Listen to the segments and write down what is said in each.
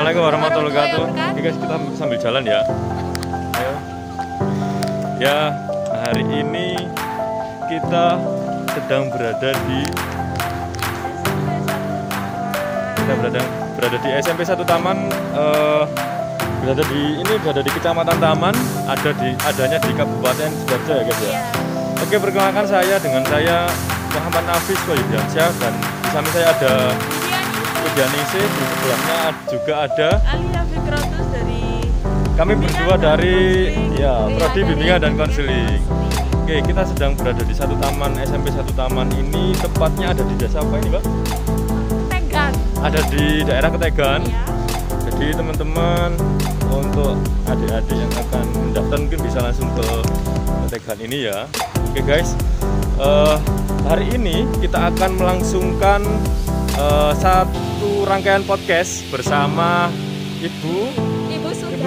Assalamualaikum warahmatullahi wabarakatuh. Oke guys, kita sambil jalan ya. Ayo. Ya, hari ini kita sedang berada di SMP 1 Taman. Berada di Kecamatan Taman, adanya di Kabupaten Sidoarjo ya guys ya. Oke, perkenalkan dengan saya Muhammad Nafis Wahyudiansyah, dan di samping saya ada Widianise, di sebelahnya juga ada Alia Fikrotus dari kami berdua dari Prodi Bimbingan dan Konseling. Oke, kita sedang berada di SMP 1 Taman ini, tepatnya ada di desa apa ini, Mbak? Ketegan. Ada di daerah Ketegan. Iya. Jadi teman-teman, untuk adik-adik yang akan mendaftar mungkin bisa langsung ke Ketegan ini ya. Oke guys, hari ini kita akan melangsungkan satu rangkaian podcast bersama Ibu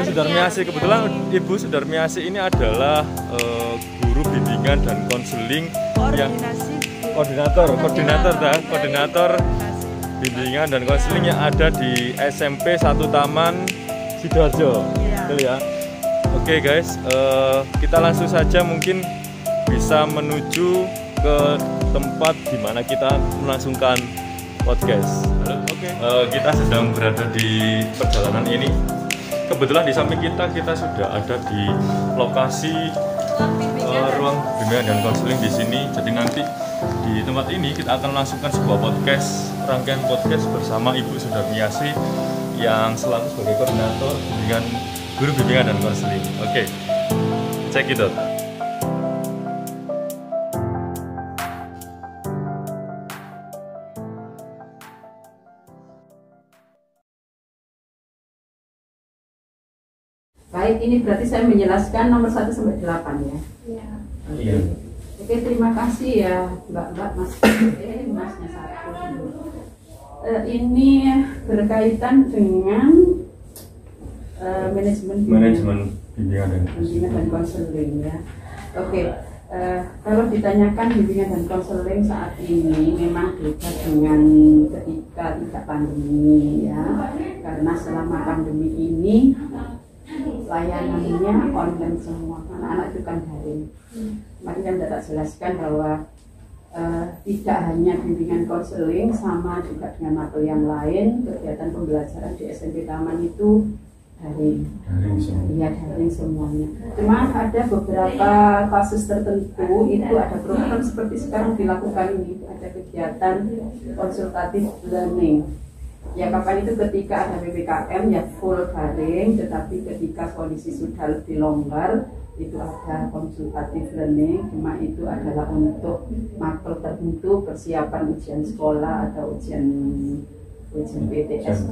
Sudarmiasi. Kebetulan Ibu Sudarmiasi ini adalah guru bimbingan dan konseling yang koordinator bimbingan dan konseling yang ada di SMP 1 Taman Sidoarjo. Betul ya. Oke guys, kita langsung saja mungkin bisa menuju ke tempat di mana kita melangsungkan podcast. Kita sedang berada di perjalanan ini. Kebetulan di samping kita sudah ada di lokasi ruang bimbingan dan konseling di sini. Jadi nanti di tempat ini kita akan melangsungkan sebuah rangkaian podcast bersama Ibu Sudarmiasi yang selaku sebagai koordinator guru bimbingan dan konseling. Oke, check it out. Baik, ini berarti saya menjelaskan nomor 1 sampai 8 ya. Iya. Oke, terima kasih ya Mbak Mas. Masnya satu. Ini berkaitan dengan manajemen bimbingan dan konseling ya. Oke, kalau ditanyakan bimbingan dan konseling saat ini memang beda dengan ketika tidak pandemi ya. Karena selama pandemi ini layanannya online semua, anak-anak itu kan daring. Mari kita jelaskan bahwa tidak hanya bimbingan konseling, sama juga dengan materi yang lain, kegiatan pembelajaran di SMP Taman itu daring semuanya. Cuma ada beberapa kasus tertentu itu ada program seperti sekarang dilakukan ini, ada kegiatan konsultatif learning. Ya, kapan itu ketika ada PPKM ya full daring, tetapi ketika kondisi sudah lebih longgar itu ada konsultatif learning. Cuma itu adalah untuk matkul tertentu, persiapan ujian sekolah atau ujian PTS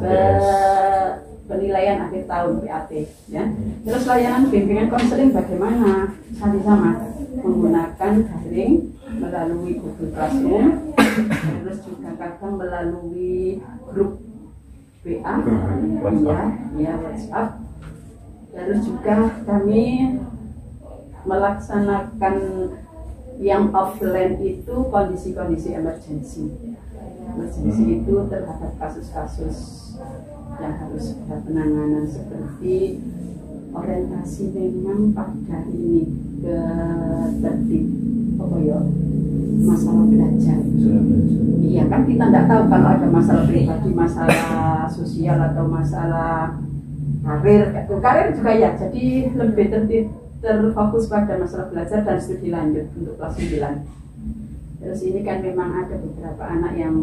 penilaian akhir tahun PAT ya. Terus layanan bimbingan konseling bagaimana? Sama menggunakan daring melalui Google Classroom, terus juga kadang melalui grup WA, WhatsApp. Terus juga kami melaksanakan yang offline itu kondisi-kondisi emergensi itu terhadap kasus-kasus yang harus ada penanganan, seperti orientasi memang pada ini ke tertib masalah belajar. Iya kan, kita tidak tahu kalau ada masalah pribadi, masalah sosial atau masalah karir juga ya. Jadi lebih terfokus pada masalah belajar dan studi lanjut untuk kelas 9. Terus ini kan memang ada beberapa anak yang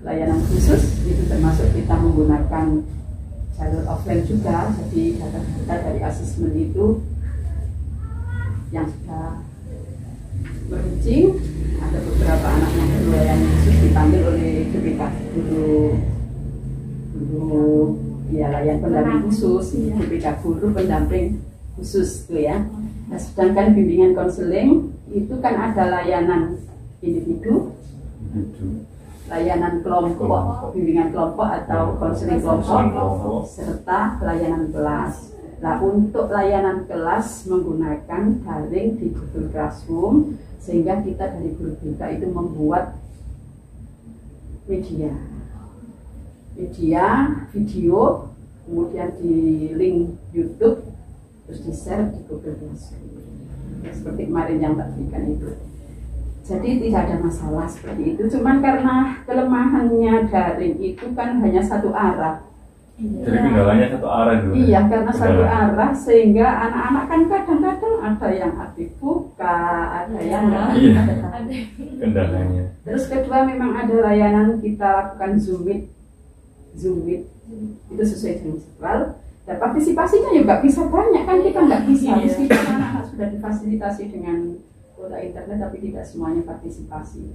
layanan khusus, itu termasuk kita menggunakan jalur offline juga. Jadi data dari asesmen itu yang sudah beruncing, ada beberapa anak yang perlu layanan khusus dipanggil oleh GPK, guru layan pendamping khusus, GPK guru pendamping khusus itu ya. Nah, sedangkan bimbingan konseling itu kan ada layanan individu, layanan kelompok, bimbingan kelompok atau konseling kelompok, serta layanan kelas. Nah, untuk layanan kelas menggunakan daring di Google Classroom, sehingga kita dari guru BK itu membuat media video kemudian di link YouTube, terus di share di Google Classroom. Seperti kemarin yang tak berikan itu. Jadi tidak ada masalah seperti itu. Cuman karena kelemahannya daring itu kan hanya satu arah. Jadi kendalanya satu arah dulu. Iya, karena satu arah sehingga anak-anak kan kadang-kadang ada yang aktif buka, ada yang nggak. Iya. Kendalanya. Terus kedua memang ada layanan kita lakukan Zoom Meet itu sesuai dengan jadwal. Dan partisipasinya juga bisa banyak kan, kita nggak bisa. Meskipun anak-anak sudah difasilitasi dengan kuota internet tapi tidak semuanya partisipasi.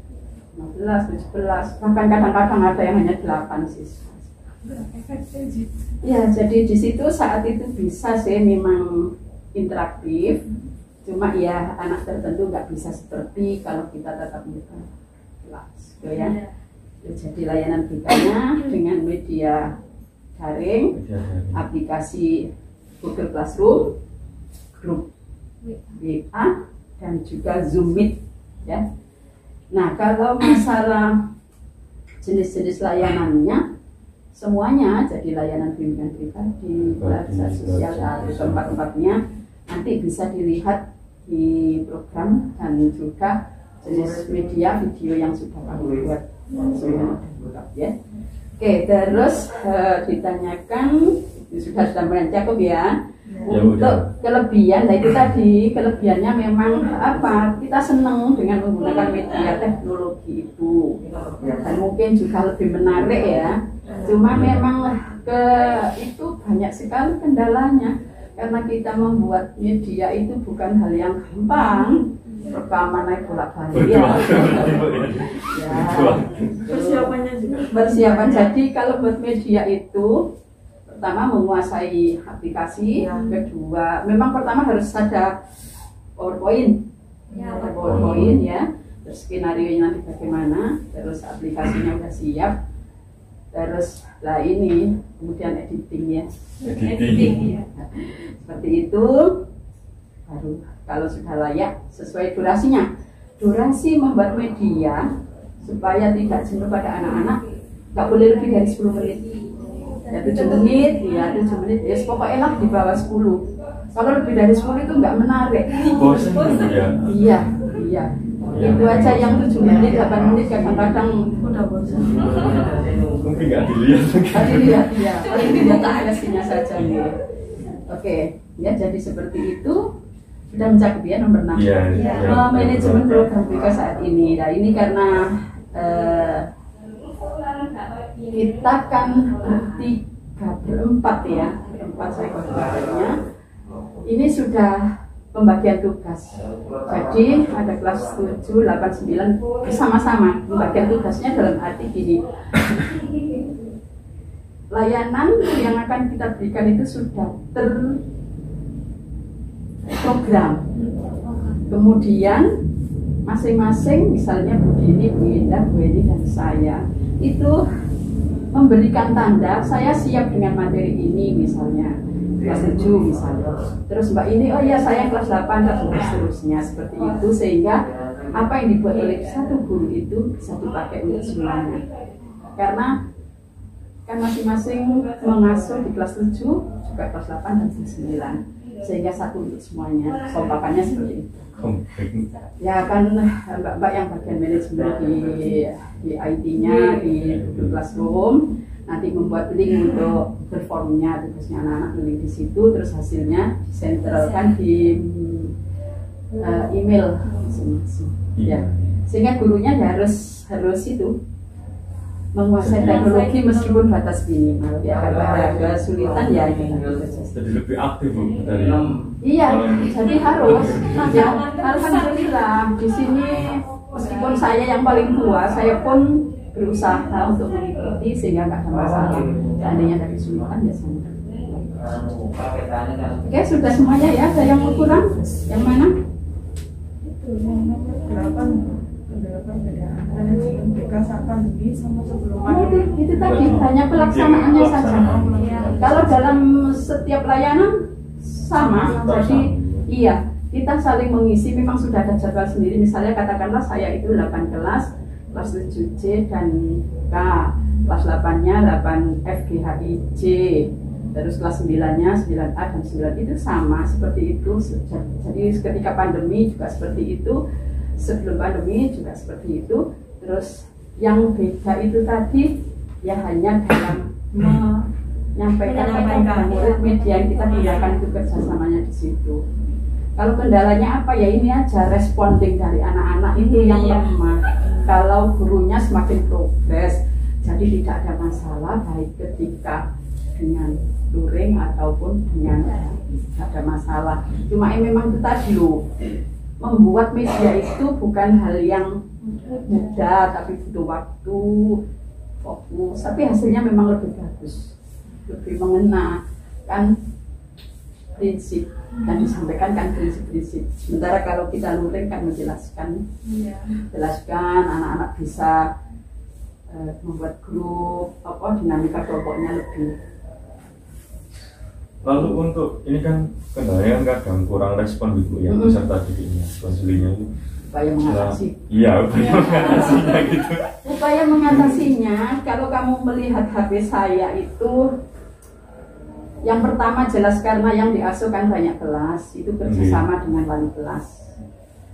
15, 17, bahkan kadang-kadang ada yang hanya 8 siswa. Ya, jadi di situ saat itu bisa sih memang interaktif, cuma ya anak tertentu nggak bisa seperti kalau kita tetap buka kelas, gitu ya. Jadi layanan BK-nya dengan media daring, aplikasi Google Classroom, grup WA, dan juga Zoom Meet, ya. Nah, kalau masalah jenis-jenis layanannya, semuanya jadi layanan bimbingan pribadi, pelajar sosial, atau tempat-tempatnya nanti bisa dilihat di program dan juga jenis media video yang sudah kami buat semuanya ya. Oke, terus ditanyakan sudah mulai cukup ya. Untuk kelebihan, nah itu tadi kelebihannya memang apa? Kita senang dengan menggunakan media teknologi itu, dan mungkin juga lebih menarik ya. Cuma memang itu banyak sekali kendalanya karena kita membuat media itu bukan hal yang gampang. Pertama naik bolak-balik ya. Persiapannya juga. Persiapan. Jadi kalau buat media itu pertama menguasai aplikasi, kedua memang pertama harus ada PowerPoint, PowerPoint ya, terus skenario nanti bagaimana, terus aplikasinya udah siap, terus lah ini kemudian editing ya, editing ya. Seperti itu baru kalau sudah layak sesuai durasinya. Durasi membuat media supaya tidak jenuh pada anak-anak nggak boleh lebih dari 10 menit. Ya 7 menit, ya 7 menit, ya pokoknya lah di bawah 10. Kalau lebih dari 10 itu nggak menarik. Bosan ya? Iya. Itu aja yang 7 menit, 8 menit kadang-kadang Udah bosan. Mungkin nggak dilihat. Dilihat, ya. Paling dilihat aplikasinya saja nih. Oke, ya jadi seperti itu. Sudah mencakup ya nomor 6. Manajemen program BK saat ini. Nah ini karena kita kan berempat ya, berempat saya koordinatornya. Ini sudah pembagian tugas. Jadi ada kelas 7, 8, 9 bersama-sama. Pembagian tugasnya dalam arti gini. Layanan yang akan kita berikan itu sudah terprogram. Kemudian masing-masing misalnya Bu Dini, Bu Indah, Bu Eni dan saya itu memberikan tanda saya siap dengan materi ini misalnya kelas 7 misalnya, terus Mbak ini oh ya saya kelas 8 dan seterusnya seperti itu, sehingga apa yang dibuat oleh satu guru itu bisa dipakai untuk semuanya karena kan masing-masing mengasuh di kelas 7 juga kelas 8 dan kelas 9 sehingga satu untuk semuanya, kompakannya seperti itu. Ya kan mbak-mbak yang bagian manajemen di IT-nya di Google Classroom nanti membuat link untuk performnya, tugasnya anak-anak link di situ, terus hasilnya disentralkan di email masing-masing. Ya, sehingga gurunya harus itu menguasai teknologi meskipun batas minimal ya, karena ada kesulitan ya jadi lebih aktif Bu dari iya, jadi harus ya, alhamdulillah di sini meskipun saya yang paling tua, saya pun berusaha untuk mengikuti sehingga nggak ada masalah. Seandainya ada kesulitan ya sama. Oke, sudah semuanya ya, ada yang mau kurang? Yang mana? Itu yang nomor 8 pandemi sama sebelum pandemi. Itu tadi hanya pelaksanaannya saja. Kalau dalam setiap layanan sama, jadi iya kita saling mengisi. Memang sudah ada jadwal sendiri. Misalnya katakanlah saya itu 8 kelas 7C dan K, kelas 8-nya 8 F, G, H, I, J. Terus kelas 9-nya 9A dan 9 itu sama seperti itu. Jadi ketika pandemi juga seperti itu, sebelum pandemi juga seperti itu. Terus yang beda itu tadi ya hanya dalam menyampaikan media yang kita gunakan itu kerjasamanya di situ. Kalau kendalanya apa ya, ini aja responding dari anak-anak itu yang lemah. Kalau gurunya semakin progres, jadi tidak ada masalah baik ketika dengan luring ataupun dengan tidak ada masalah. Cuma memang itu tadi loh, membuat media itu bukan hal yang mudah, tapi butuh waktu, fokus. Tapi hasilnya memang lebih bagus, lebih mengena kan prinsip dan disampaikan kan prinsip-prinsip. Sementara kalau kita luring kan menjelaskan, jelaskan anak-anak bisa membuat grup, dinamika kelompoknya lebih. Lalu untuk ini kan kendalanya kadang kurang respon ibu yang peserta didiknya, konselingnya itu. Upaya mengatasi. Iya, upaya mengatasinya gitu. Upaya mengatasinya, kalau kamu melihat HP saya itu, yang pertama jelas karena yang diasuh kan banyak kelas, itu kerjasama dengan wali kelas.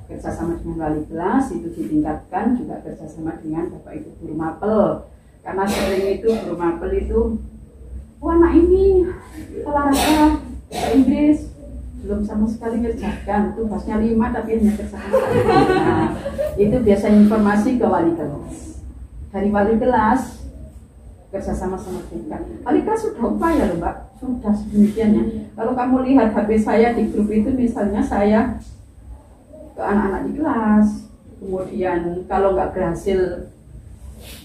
Kerjasama dengan wali kelas itu ditingkatkan, juga kerjasama dengan Bapak Ibu guru mapel. Karena sering itu guru mapel itu, anak ini olahraga bahasa Inggris belum sama sekali kerjakan, tugasnya 5 tapi hanya kerjakan 1. Nah, itu biasanya informasi ke wali kelas. Dari wali kelas kerjasama sama tingkat. Wali kelas sudah upaya loh Mbak, sudah sedemikian ya. Kalau kamu lihat HP saya di grup itu, misalnya saya ke anak-anak di kelas, kemudian kalau nggak berhasil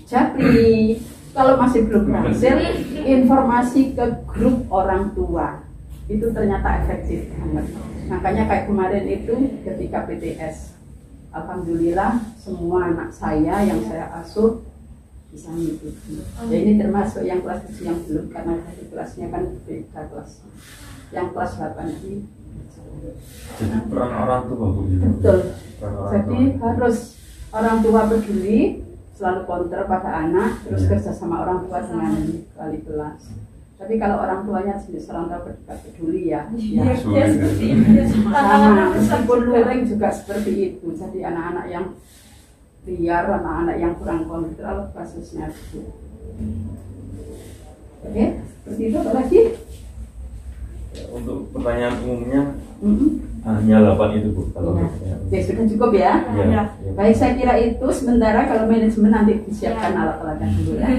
japri, kalau masih belum berhasil informasi ke grup orang tua, itu ternyata efektif banget. Makanya kayak kemarin itu ketika PTS, alhamdulillah semua anak saya yang saya asuh bisa mengikuti. Ya ini termasuk yang kelas 7 yang belum, karena dari kelasnya kan beda kelas. Yang kelas 8 ini. Jadi peran orang tua Bu. Betul. Jadi harus orang tua peduli, selalu kontrol pada anak, terus kerja sama orang tua dengan wali kelas. Tapi kalau orang tuanya jenis orang tua tidak peduli ya seperti itu. sama, meskipun luring juga seperti itu. Jadi anak-anak yang liar, anak-anak yang kurang kontrol kasusnya itu. Oke, seperti itu. Apa lagi? Untuk pertanyaan umumnya hanya 8 itu Bu. Kalau Ya sudah cukup ya. Ya. Baik, saya kira itu sementara. Kalau manajemen nanti disiapkan alat-alatnya dulu ya.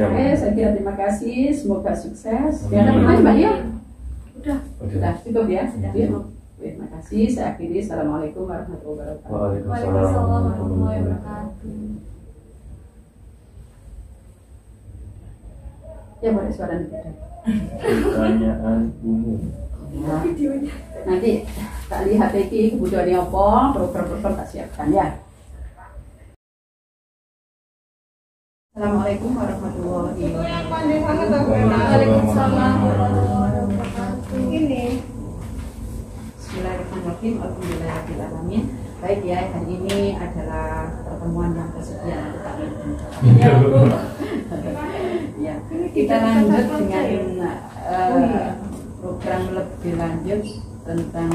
Oke, saya kira terima kasih. Semoga sukses. Ya, ada pertanyaan Mbak ya? Sudah cukup ya. Terima kasih. Saya akhiri. Assalamualaikum warahmatullahi wabarakatuh. Waalaikumsalam warahmatullahi wabarakatuh. Ya, boleh suara beda. Pertanyaan umum. Ya. Nanti tak lihat lagi kebutuhannya apa, program-program tak siapkan ya. Assalamualaikum warahmatullahi wabarakatuh. Waalaikumsalam warahmatullahi wabarakatuh. Ini Bismillahirrahmanirrahim. Alhamdulillahirrahmanirrahim. Baik ya, hari ini adalah pertemuan yang kesekian untuk kami. Ya, kita lanjut dengan program lebih lanjut tentang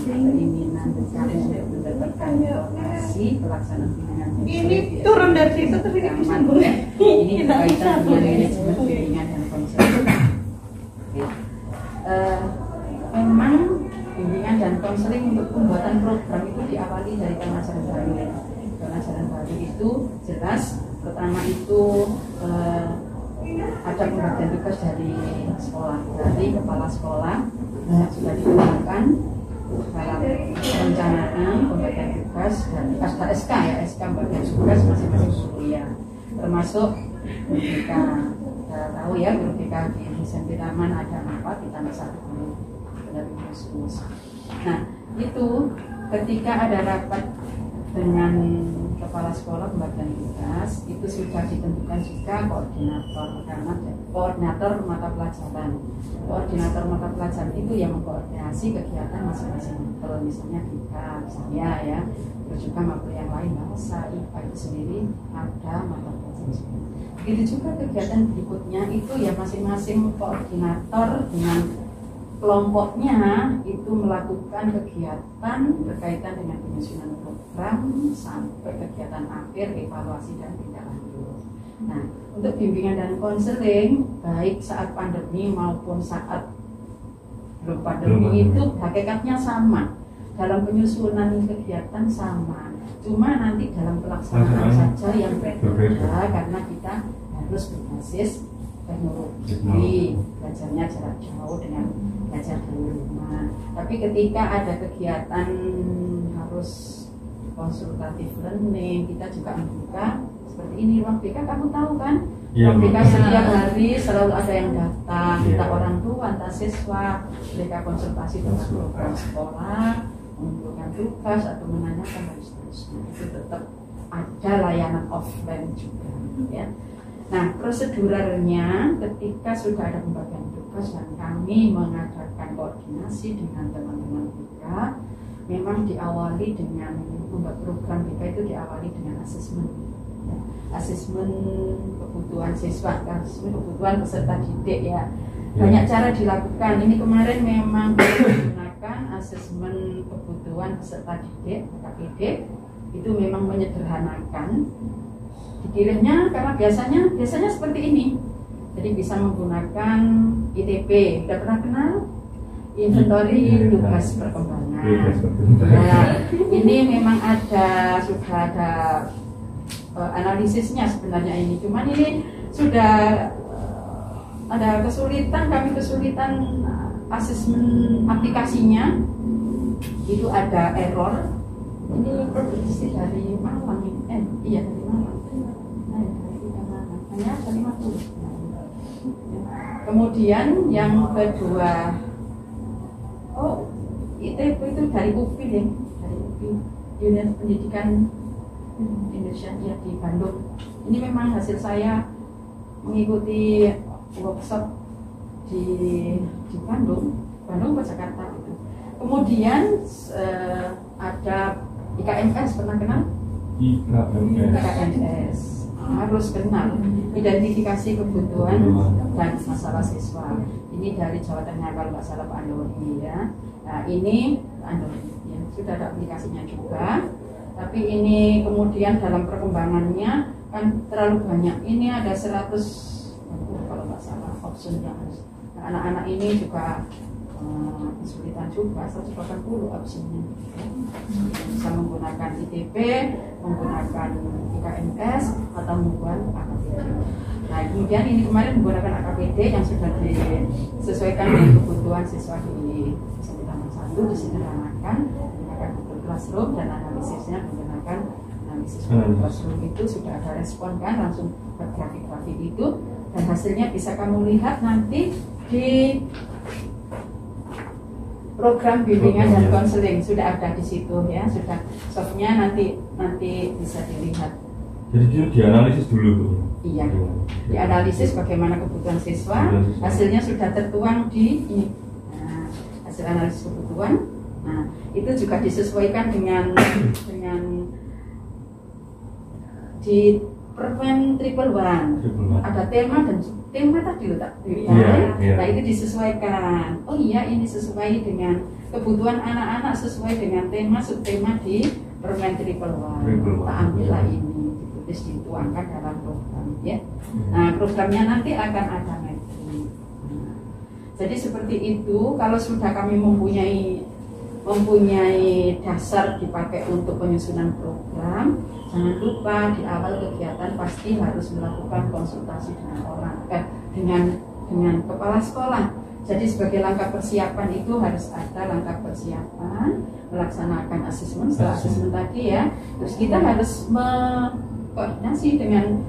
keinginan kamu untuk mendapatkan informasi pelaksanaan bimbingan ini turun dari situ tapi disambung. ini berkaitan dengan manajemen bimbingan dan konseling. Memang bimbingan dan konseling untuk pembuatan program itu diawali dari pemasaran baru. Pemasaran baru itu jelas pertama itu ada pembagian tugas dari sekolah, dari kepala sekolah sudah digunakan dalam perencanaan pembagian tugas dan SK ya, SK pembagian tugas masing-masing kuliah, termasuk ketika kita tahu ya, ketika di desain taman ada apa kita bisa dulu dari rumus. Nah itu ketika ada rapat dengan kepala sekolah pembagian tugas itu sudah ditentukan juga koordinator, karena koordinator mata pelajaran. Koordinator mata pelajaran itu yang mengkoordinasi kegiatan masing-masing mapel, misalnya kita, saya ya, terus juga mapel yang lain bahasa, IPA itu sendiri ada mata pelajaran juga. Begitu juga kegiatan berikutnya itu ya masing-masing koordinator dengan kelompoknya itu melakukan kegiatan berkaitan dengan penyusunan program sampai kegiatan akhir, evaluasi dan tindak lanjut. Nah, untuk bimbingan dan konseling baik saat pandemi maupun saat belum pandemi itu hakikatnya sama. Dalam penyusunan kegiatan sama, cuma nanti dalam pelaksanaan saja yang berbeda karena kita harus berbasis teknologi, belajarnya jarak jauh dengan belajar di rumah. Tapi ketika ada kegiatan harus konsultatif learning, kita juga membuka seperti ini ruang BK, kamu tahu kan? Ya, Ruang BK setiap hari selalu ada yang datang, kita orang tua, entah siswa, mereka konsultasi tentang program sekolah, mengumpulkan tugas atau menanyakan dan seterusnya. Itu tetap ada layanan offline juga, ya. Nah, proseduralnya ketika sudah ada pembagian tugas dan kami mengadakan koordinasi dengan teman-teman BK, memang diawali dengan membuat program BK itu diawali dengan asesmen, ya. Asesmen kebutuhan siswa, asesmen kebutuhan peserta didik ya. Banyak cara dilakukan. Ini kemarin memang menggunakan asesmen kebutuhan peserta didik (AKPD), itu memang menyederhanakan. Dikirimnya karena biasanya seperti ini. Jadi bisa menggunakan ITP. Sudah pernah kenal? Inventory tugas perkembangan. Nah, ini memang sudah ada analisisnya sebenarnya ini. Cuman ini sudah ada kami kesulitan asesmen aplikasinya. Itu ada error. Ini produksi dari Malang. Iya dari Malang. Hanya 50. Kemudian yang kedua, ITP itu dari UPI ya, dari UPI, Unit Pendidikan Indonesia ya, di Bandung. Ini memang hasil saya mengikuti workshop di Bandung ke Jakarta gitu. Kemudian ada IKMS, pernah kenal? IKMS harus kenal identifikasi kebutuhan dan masalah siswa. Ini dari Jawa Tengah kalau nggak salah Pak Andori ya. Nah ini Andori ya, sudah ada aplikasinya juga. Tapi ini kemudian dalam perkembangannya kan terlalu banyak. Ini ada 100 kalau nggak salah option yang harus. Nah, anak-anak ini juga kesulitan juga, 180 opsinya. Bisa menggunakan ITP, menggunakan IKMS atau menggunakan AKPD. Nah kemudian ini kemarin menggunakan AKPD yang sudah disesuaikan dengan kebutuhan siswa di Taman Satu, disederhanakan menggunakan Google Classroom dan analisisnya menggunakan analisis Google Classroom. Itu sudah ada respon kan, langsung ke grafik-grafik itu, dan hasilnya bisa kamu lihat nanti di program bimbingan dan konseling sudah ada di situ ya, sudah softnya nanti bisa dilihat. Jadi itu dianalisis dulu Bu? Iya, dianalisis bagaimana kebutuhan siswa, hasilnya sudah tertuang di ini. Nah, hasil analisis kebutuhan, nah itu juga disesuaikan dengan di Permen 111 ada tema dan tema tadi loh Nah itu disesuaikan. Oh iya, ini sesuai dengan kebutuhan anak-anak, sesuai dengan tema subtema di Permen 111. Kita ambillah ini, terus dituangkan dalam program ya. Nah programnya nanti akan ada materi. Jadi seperti itu. Kalau sudah kami mempunyai dasar dipakai untuk penyusunan program, jangan lupa di awal kegiatan pasti harus melakukan konsultasi dengan kepala sekolah. Jadi sebagai langkah persiapan itu harus ada langkah persiapan, melaksanakan asesmen. Setelah asesmen tadi ya, terus kita harus koordinasi dengan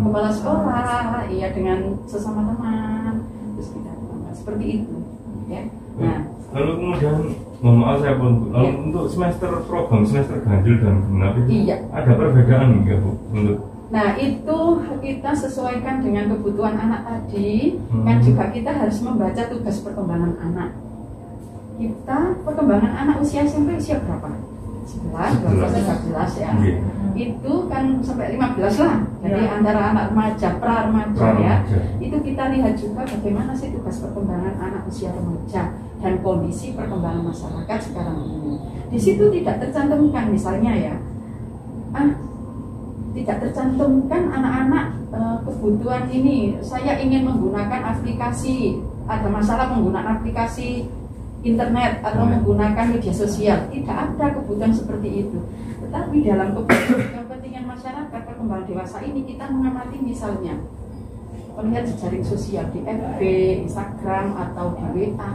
kepala sekolah, iya, dengan sesama teman, terus kita seperti itu ya. Nah lalu kemudian Mohon maaf saya pun untuk semester program semester ganjil dan genap itu Iya. ada perbedaan nggak Bu untuk Nah itu kita sesuaikan dengan kebutuhan anak tadi. Kan juga kita harus membaca tugas perkembangan anak. Kita perkembangan anak usia SMP usia berapa? 11, 12, 13 ya. Itu kan sampai 15 lah. Jadi antara anak remaja, pra-remaja ya. Itu kita lihat juga bagaimana sih tugas perkembangan anak usia remaja dan kondisi perkembangan masyarakat sekarang ini. Di situ tidak tercantumkan misalnya ya. Tidak tercantumkan anak-anak kebutuhan ini. Saya ingin menggunakan aplikasi, ada masalah menggunakan aplikasi internet atau menggunakan media sosial. Tidak ada kebutuhan seperti itu. Tetapi dalam kepentingan masyarakat perkembangan dewasa ini kita mengamati misalnya melihat jejaring sosial di FB, Instagram atau di WA.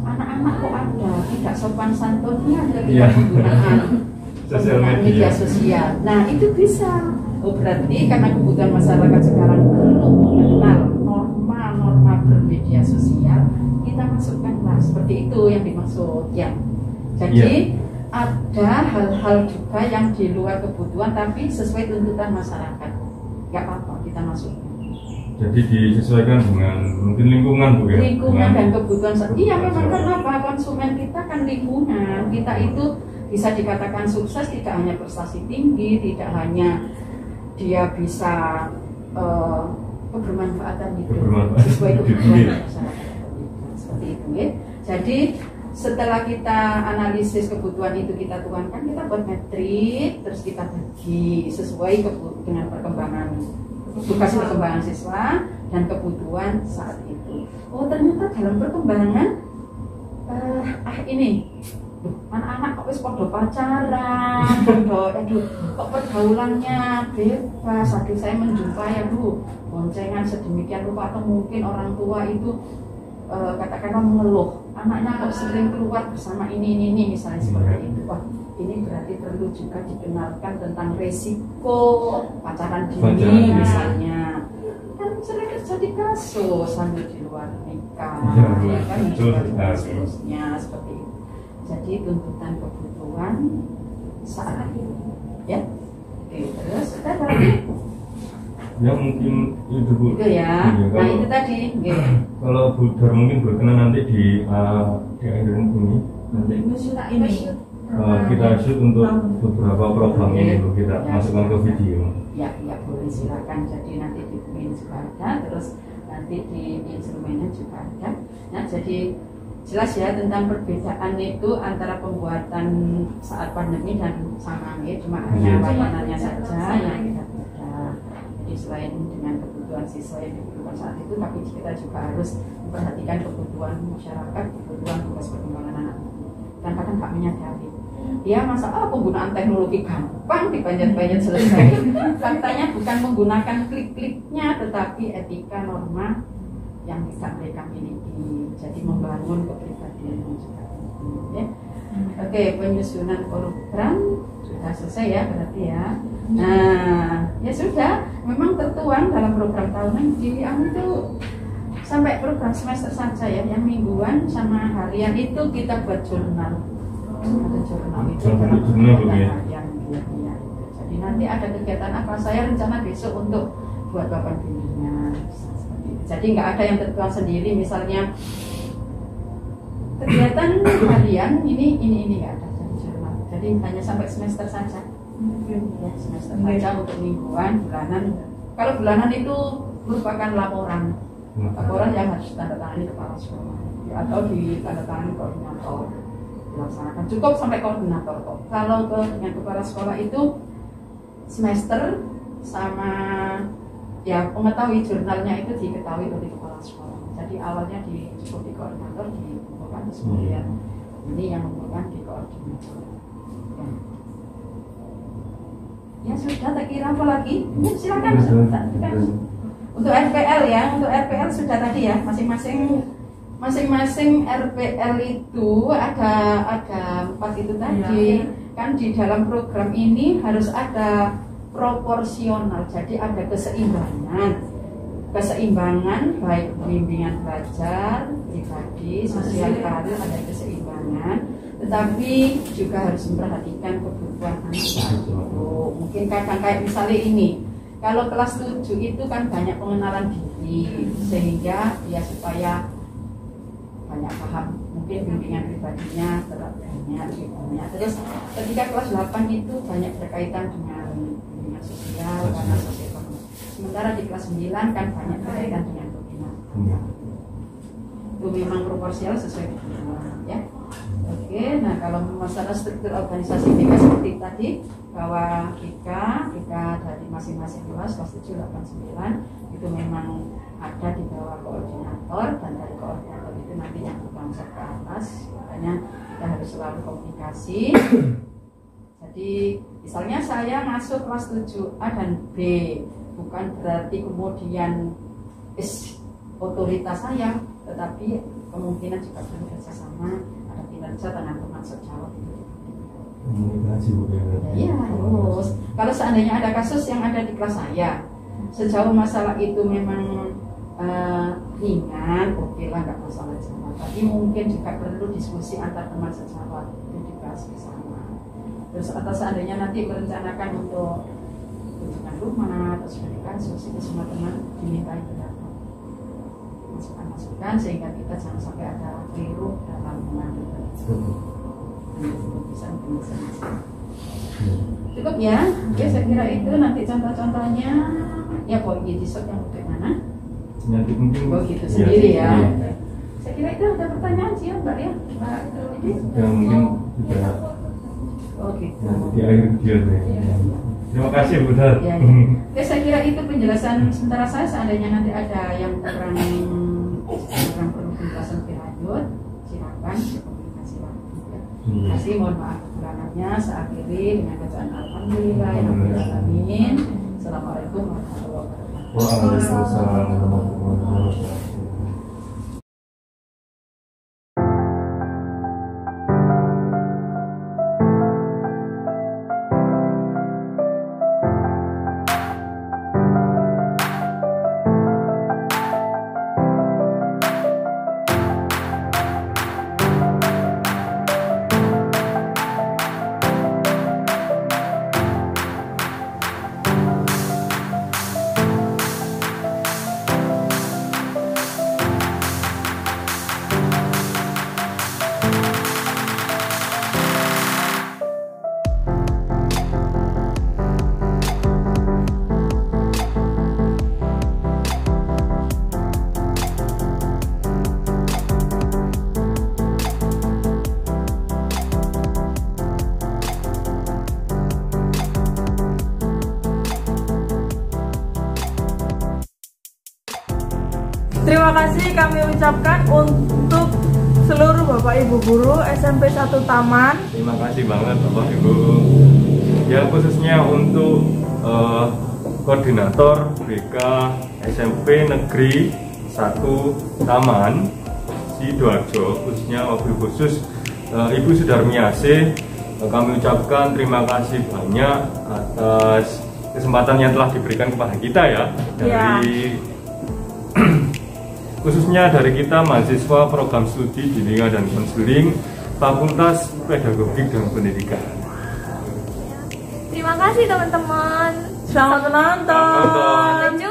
Anak-anak kok ada tidak sopan santunnya ketika menggunakan media sosial. Nah itu bisa. Berarti karena kebutuhan masyarakat sekarang belum mengenal norma-norma bermedia sosial, kita masukkanlah seperti itu yang dimaksud ya. Jadi ada hal-hal juga yang di luar kebutuhan tapi sesuai tuntutan masyarakat. Gak apa-apa kita masukkan. Jadi disesuaikan dengan mungkin lingkungan Bu ya. Lingkungan dan kebutuhan. Iya memang karena apa konsumen kita kan lingkungan. Kita itu bisa dikatakan sukses tidak hanya prestasi tinggi, tidak hanya dia bisa kebermanfaatan hidup sesuai kebutuhan masyarakat seperti itu ya. Jadi setelah kita analisis kebutuhan itu kita tuangkan, kita buat metrik, terus kita bagi sesuai dengan perkembangan tugas perkembangan siswa dan kebutuhan saat itu. Oh ternyata dalam perkembangan ini anak-anak kok wis podo pacaran, kok pergaulannya bebas. Aduh saya menjumpai boncengan sedemikian rupa atau mungkin orang tua itu katakanlah mengeluh anaknya kok sering keluar bersama ini misalnya seperti itu. Wah ini berarti perlu juga dikenalkan tentang resiko pacaran dini misalnya. Kan sering terjadi kasus sambil di luar nikah, ya kan seterusnya seperti itu. Jadi tuntutan kebutuhan saat itu, ya. Oke, terus kita lagi. Ya mungkin itu Bu. Itu ya. Nah itu tadi. Kalau Bu Dar mungkin berkenan nanti di akhir ini nanti kita shoot untuk beberapa program ini Bu, kita masukkan ke video. Ya boleh silakan. Jadi nanti di Queen juga ada, terus nanti di instrumennya juga ada. Nah jadi jelas ya tentang perbedaan itu antara pembuatan saat pandemi dan Sangange, cuma hanya layanannya saja yang beda. Jadi selain dengan kebutuhan siswa yang dibutuhkan saat itu, tapi kita juga harus memperhatikan kebutuhan masyarakat, kebutuhan tugas perkembangan anak. Dan kadang nggak menyadari. Dia masa penggunaan teknologi gampang dipanjat-panjat selesai. Faktanya bukan menggunakan klik-kliknya, tetapi etika norma yang bisa mereka miliki. Jadi membangun kepribadian yang juga ya. Oke, penyusunan program sudah selesai ya berarti ya. Nah, ya sudah, memang tertuang dalam program tahunan di itu sampai program semester saja ya, yang mingguan sama harian itu kita buat jurnal. Ada jurnal itu dalam kegiatan harian ya. Jadi nanti ada kegiatan apa? Saya rencana besok untuk buat papan bimbingan. Jadi nggak ada yang tertuang sendiri, misalnya kegiatan harian ini nggak ada jadi jurnal. Jadi hanya sampai semester saja. Ya, semester saja untuk mingguan, bulanan. Kalau bulanan itu merupakan laporan yang harus ditandatangani kepala sekolah atau ditandatangani koordinator dilaksanakan. Cukup sampai koordinator kok. Kalau dengan kepala sekolah itu semester sama ya mengetahui jurnalnya itu diketahui oleh kepala sekolah. Jadi awalnya cukup di koordinator dikumpulkan, terus kemudian ini yang mengumpulkan di koordinator. Ya sudah, tak kira apa lagi? Ya, silakan. Untuk RPL ya, untuk RPL sudah tadi ya, masing-masing RPL itu ada 4 itu tadi. Kan di dalam program ini harus ada proporsional, jadi ada keseimbangan keseimbangan baik bimbingan belajar, pribadi, sosial karir ada keseimbangan, tetapi juga harus memperhatikan kebutuhan anak saat itu. Mungkin kadang kayak misalnya ini, kalau kelas 7 itu kan banyak pengenalan diri, sehingga dia supaya banyak paham, mungkin bimbingan pribadinya terlalu banyak. Terus ketika kelas 8 itu banyak berkaitan dengan bimbingan sosial karena sosial. Sementara di kelas 9 kan banyak berkaitan dengan pembinaan. Itu memang proporsional sesuai dengan ya. Oke, nah kalau masalah struktur organisasi BK seperti tadi bahwa kita dari masing-masing kelas 7, 8, 9 itu memang ada di bawah koordinator, dan dari koordinator itu nanti yang bertanggung ke atas, makanya kita harus selalu komunikasi. Jadi misalnya saya masuk kelas 7A dan B, bukan berarti kemudian otoritas saya, tetapi kemungkinan juga bekerja sama, ada kinerja teman-teman sejauh itu. Iya, terus kalau seandainya ada kasus yang ada di kelas saya, sejauh masalah itu memang ringan, oke lah, nggak masalah sama. Tapi mungkin juga perlu diskusi antar teman sejawat itu dibahas bersama. Terus atau seandainya nanti merencanakan untuk kunjungan rumah atau sebagai kasus, itu semua teman diminta pendapat, masukan-masukan, sehingga kita jangan sampai ada keliru dalam mengambil keputusan. Cukup ya. Oke, saya kira itu nanti contoh-contohnya ya. Kok di shot yang bagaimana? Nanti mungkin gitu sendiri ya. Saya kira itu ada pertanyaan sih ya Mbak ya. Ya mungkin sudah. Oh gitu. Di akhir video ya. Terima kasih Bu Dar. Ya. Oke, saya kira itu penjelasan sementara saya. Seandainya nanti ada yang kurang perlu penjelasan lebih lanjut, silakan komunikasi lagi. Terima kasih, mohon maaf kekurangannya. Saya akhiri dengan bacaan alhamdulillahirobbilalamin. Assalamualaikum warahmatullahi wabarakatuh. Waalaikumsalam warahmatullahi wabarakatuh. Terima kasih kami ucapkan untuk seluruh Bapak Ibu guru SMP 1 Taman. Terima kasih banget Bapak Ibu. Ya khususnya untuk koordinator BK SMP Negeri 1 Taman Sidoarjo, khususnya wabil khusus Ibu Sudarmiasih, kami ucapkan terima kasih banyak atas kesempatan yang telah diberikan kepada kita ya, dari khususnya dari kita mahasiswa program studi bimbingan dan konseling Fakultas Pedagogik dan Pendidikan. Terima kasih teman-teman. Selamat menonton. Sampai jumpa.